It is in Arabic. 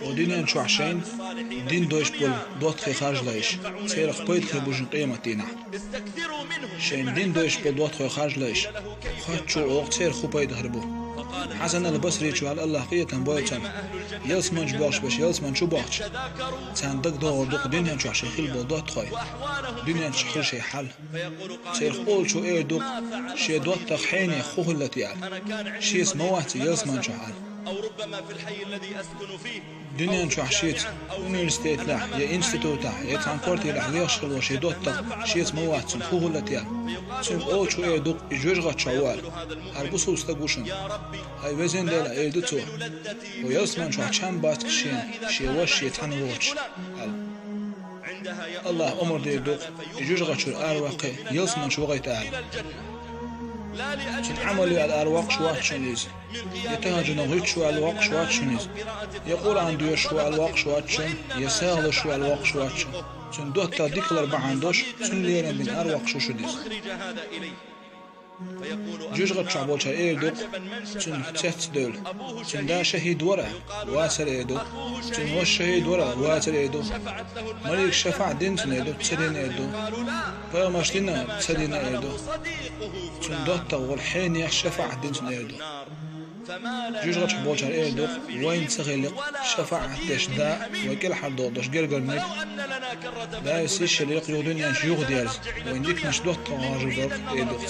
ودين شو عشان دين دوش بول دوت خي خارج لايش سير خبيت خي بوجن قيمتينا شين دين دوش بول دوت خي خارج لايش خات شو وقت سير خبيت هربو حسن البصري شو على الله قية بويتن يلس من باش باش يلس من شو باش صندق دور دق دنيا شو عشان خيل بودات خاي دنيا شخر شي حل سير قول شو ايه دق شي دوت تخيني خوه التي على شي اسمواتي يلس من شو حل أو ربما في الحي الذي أسكن فيه دنيا شو حشيت يونيفرسيتي لا يا انستيتوت يا ترانسبورتي لا يشغل وشي دوت شي اسموات خوه التي على سير قول شو ايه دق يجوجغت شوال هربوسو استقوشن هاي وزن ديلا ايه دتو ويسمن شو عشان بات كشين شي وش يتحنوش الله أمر دي دوق يجوجغت شو الأرواقي يسمن شو غيت أهل شن عملي الأرواق شوات شنيز يتهجن غيت شو الواق شوات شنيز يقول عنده شو الواق شوات شن يساغل شو الواق شوات شن شن دوتا ديك الأربع عندوش شن ليرن من أرواق شو شنيز جوجغت شعبوش ايه دوق شن تشت دول شن دا شهيد ورا واسر ايدو شن وش شهيد ورا واسر ايدو مليك شفاع دين شن ايدو تسدين ايدو فيرمش لنا تسدين ايدو شن دوتا والحين يخ شفاع دين شن ايدو جوجغت شعبوش ايه دوق وين تغلق شفاع تشدا وكل حد دوش قرقر ميك لا يسيش اللي يقيو دنيا شيوخ ديالز وين ديك نش دوتا غاجر دوق ايه دوق